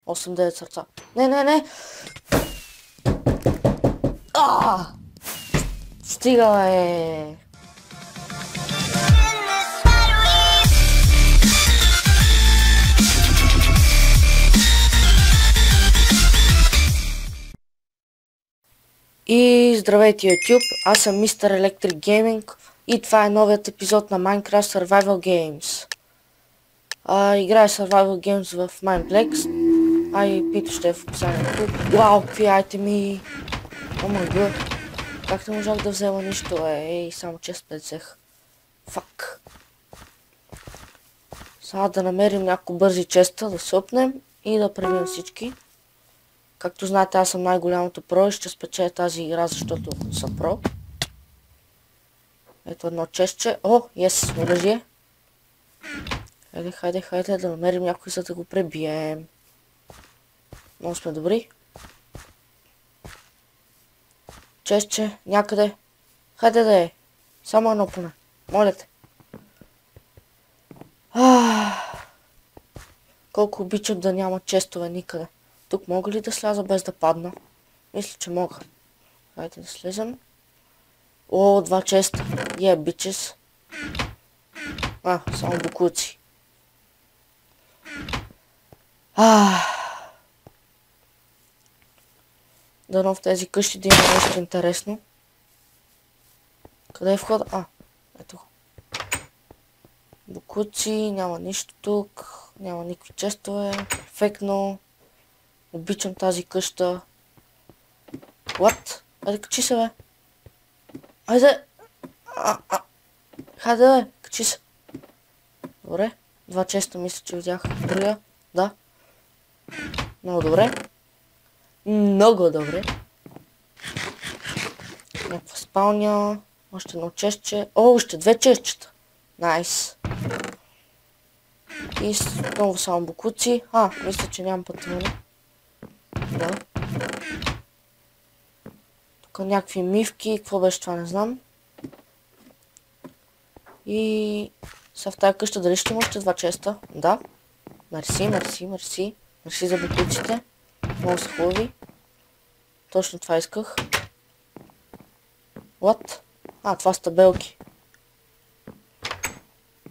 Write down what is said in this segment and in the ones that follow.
8-9 сърца. Не! Стига, е! И здравейте YouTube, аз съм Mr. Electric Gaming и това е новият епизод на Minecraft Survival Games. Играя Survival Games в Mineplex, и Пито ще е в описанието. Вау, какви айтеми! Омага, как не можах да взема нищо, само чест взех. Фак. Сега да намерим няколко бързи честа, да съпнем и да преминем всички. Както знаете, аз съм най-голямото про и ще спечеля тази игра, защото съм про. Ето едно честче. О, ес, оръжие. Хайде да намерим някой, за да го пребием. Много сме добри. Честче, някъде. Хайде да е. Само едно поне. Моля те. Колко обичам да няма честове никъде. Тук мога ли да сляза без да падна? Мисля, че мога. Хайде да слезем. О, 2 честа. Бичес. Само букуци. Дано в тези къщи да има нещо интересно. Къде е входа? Ето го. Букуци, няма нищо тук. Няма никакви честове. Перфектно. Обичам тази къща. What? Хайде, качи се, бе. Хайде. Хайде, бе. Качи се. Добре. 2 честа мисля, че видях. Другия. Да. Много добре. Много добре. Някаква спалня. Още едно честче. О, още 2 честчета. Найс. И отново само букуци. Мисля, че нямам пътуване. Да. Тук някакви мивки. Какво беше това, не знам. И сега в тази къща дали ще има още 2 честа? Да. Мерси. Мерси за букуците. Много са хубави. Точно това исках. What? Това са табелки.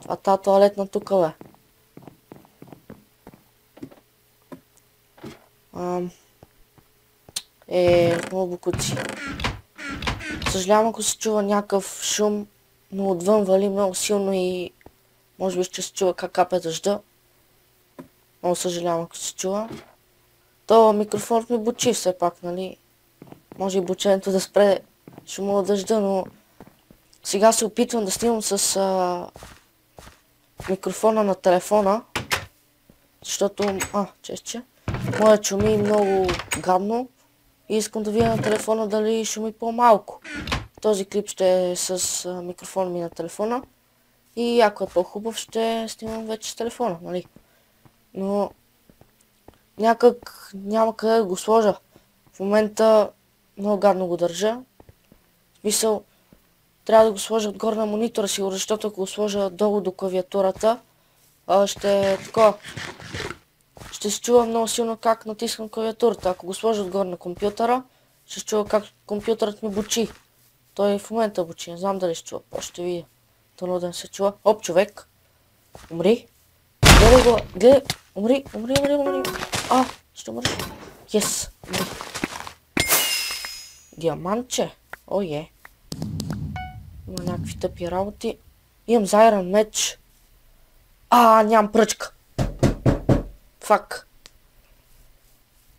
Това тази тоалетна тук, бе. Много букуци. Съжалявам, ако се чува някакъв шум, но отвън вали много силно и може би ще се чува как капе дъжда. Много съжалявам, ако се чува. То микрофонът ми бучи все пак, нали? Може и бученето да спре шума от дъжда, но сега се опитвам да снимам с микрофона на телефона, защото, честче, моят шуми много гадно и искам да видя на телефона дали шуми по-малко. Този клип ще е с микрофона ми на телефона и ако е по-хубав ще снимам вече с телефона, нали? Но някак няма къде да го сложа. В момента много гадно го държа. В смисъл, трябва да го сложа отгоре на монитора си, защото ако го сложа долу до клавиатурата, ще е такова. Ще се чува много силно как натискам клавиатурата. Ако го сложа отгоре на компютъра, ще се чува как компютърът ми бучи. Той в момента бучи, не знам дали ще чува. Ще видя. Дано да не се чува. Човек. Умри. Гледай го. Гледай. Умри. Ще умреш. Yes. Умри. Диамантче. Има някакви тъпи работи. Имам заиран меч. Нямам пръчка. Фак.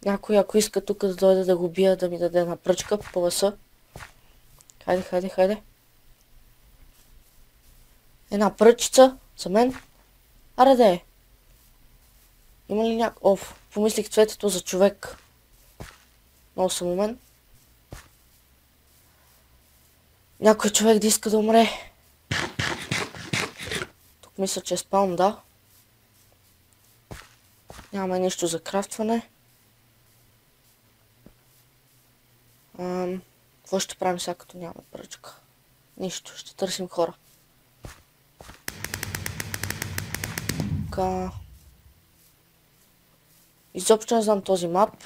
Някой, ако иска тук да дойде да го бия, да ми даде една пръчка по лъса. Хайде. Една пръчица за мен. Да е. Има ли помислих цветето за човек. Много съм умен. Някой човек да иска да умре. Тук мисля, че е спаун, да. Нямаме нищо за крафтване. Какво ще правим сега, като нямаме пръчка? Нищо, ще търсим хора. Изобщо не знам този мап.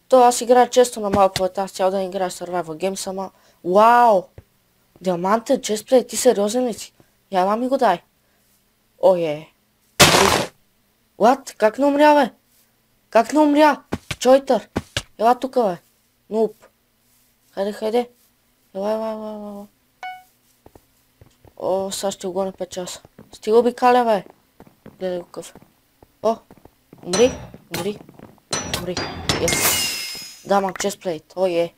То аз играя често на маповете, аз цял ден играя Survival Games, ама... Вау! Диамантен честплейт, ти сериозен ли си? Яла ми го дай. Ое. What? Как не умря, бе? Как не умря? Чойтър! Ела тука, бе. Нуп. Хайде. Ела. О, сега ще го гоня 5 часа. Стига обикаля, бе. Гледай го къв. О, умри. Yes. Diamond chestplate. О, е.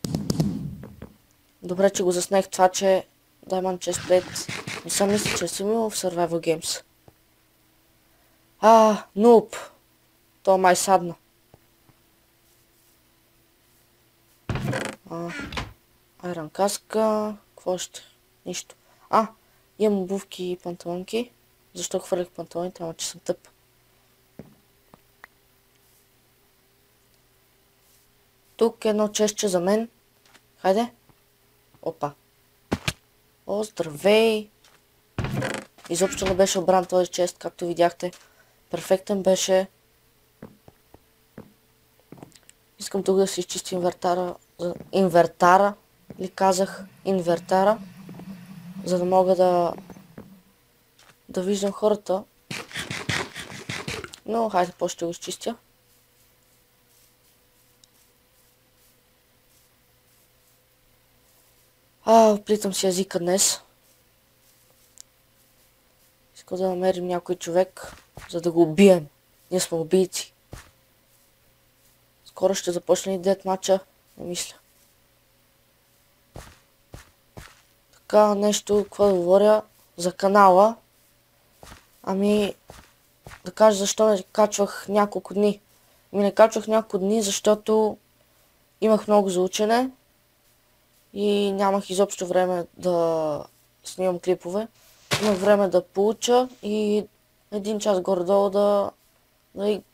Добре, че го заснех това, че Diamond chestplate не съм мисля, че съм имал в Survival Games. Нуп. То май садна. Айрон каска. Какво още? Нищо. Имам обувки и панталонки. Защо хвърлих панталоните? Ама че съм тъп. Тук едно честче за мен. Хайде. Опа. О, здравей. Изобщо не беше обран този чест, както видяхте. Перфектен беше. Искам тук да си изчисти инвертара. Ли казах инвертара. За да мога да виждам хората. Но хайде, по-ще го изчистя. Оплитам си езика днес. Искам да намерим някой човек, за да го убием. Ние сме убийци. Скоро ще започне и дет матча. Не мисля. Така, нещо, какво да говоря за канала. Да кажа защо не качвах няколко дни. Не качвах няколко дни, защото имах много за учене. И нямах изобщо време да снимам клипове. Имах време да поуча и 1 час горе-долу да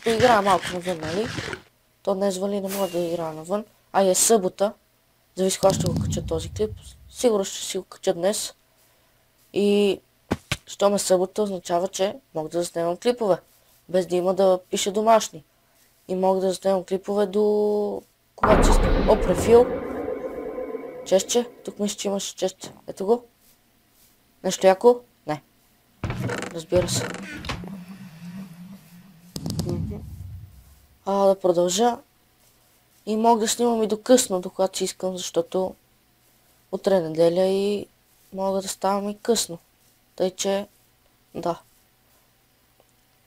играя малко навън, нали? То днес вали не мога да играя навън. Е събота. Зависи кога ще го кача този клип. Сигурно ще си го кача днес. И щом е събота, означава, че мога да заснемам клипове. Без да има да пише домашни. И мога да заснемам клипове до когато си искам. Префил. Честче. Тук мисля, че имаш честче. Ето го. Нещо яко? Не. Разбира се. Да продължа. И мога да снимам и до късно, до когато си искам, защото утре е неделя и мога да ставам и късно. Тъй, че да.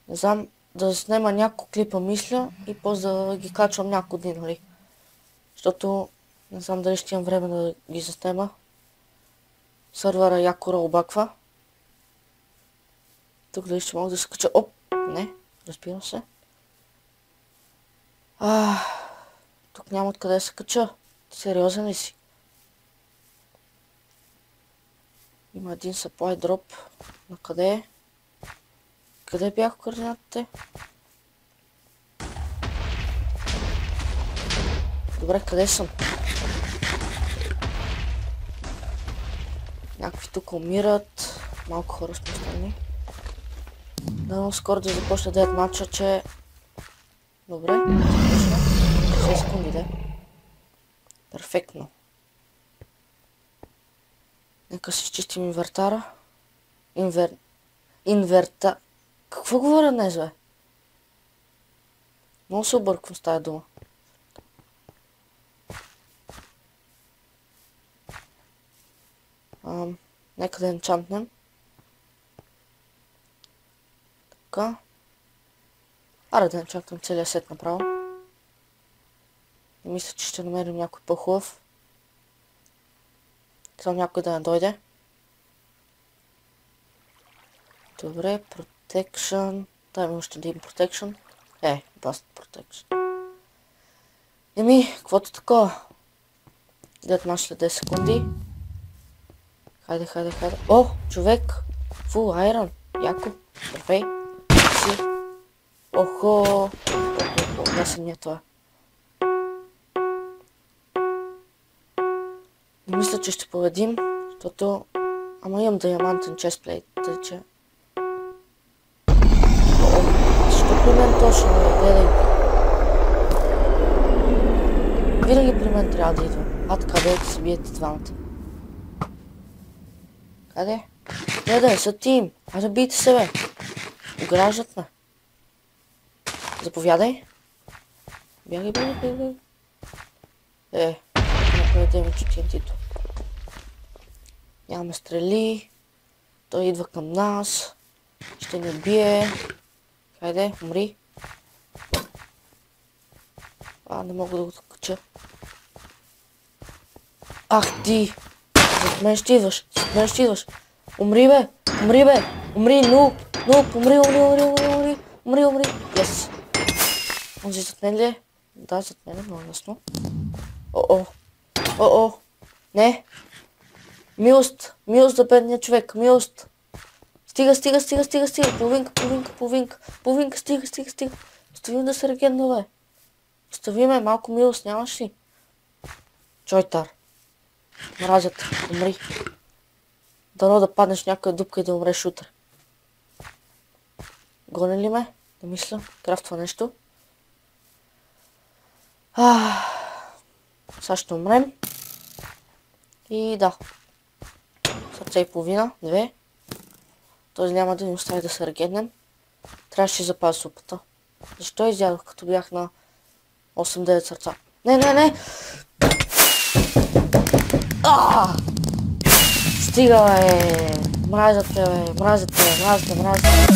Не знам, да снема няколко клипа мисля и после да ги качвам няколко дни, нали? Защото не знам дали ще имам време да ги заснема. Сървъра яко ролбаква. Тук дали ще мога да се кача. Не, разбира се. Тук няма откъде да се кача. Сериозен ли си? Има един supply drop. На къде е? Къде бях координатите? Добре, къде съм? Някакви тук умират. Малко хора сме страни. Дано скоро да започне дет матча, че... Добре, започна. 6 секунди, да. Перфектно. Нека си изчистим инвертара. Инверта... Какво говоря днес, бе? Много се обърквам с тая дума. Нека да енчантнем. Така. Да енчантнем целия сет направо. И мисля, че ще намерим някой по-хубав. Само някой да не дойде. Добре, protection. Дай ми още един protection. Bust protection. Каквото такова. Дед маш след 10 секунди. Хайде. Човек. Full iron. Яко. Здравей. Си. Охо. Ясен ми е това. Не мисля, че ще победим, защото... имам диамантен честплейт, тъй че... Защо при мен точно, гледай. Винаги при мен трябва да идва. Къде се биете двамата? Къде? Не, са тим. Айде бийте се, бе. Ограждат ме. Заповядай. Бягай. Някой да има чутинтито. Нямаме стрели. Той идва към нас. Ще ни бие. Хайде, умри. Не мога да го кача. Ах ти! Зад мен ще идваш. Умри, бе! Умри, нуб! Умри! Yes! Онзи зад мен ли е? Да, зад мен е много ясно. О! Не! Милост за бедния човек, милост! Стига! Половинка, стига! Остави ме да се регенна, бе! Остави ме, малко милост, нямаш ли? Чойтар. Мразят, умри. Дано да паднеш в някоя дупка и да умреш утре. Гони ли ме? Не мисля. Крафтва нещо. Сега ще умрем. И да. Сърце и половина. 2. Този няма да ни остави да се регенем. Трябваше да запазя супата. Защо изядох, като бях на 8-9 сърца? Не! Стига, бе! Мразят те, бе!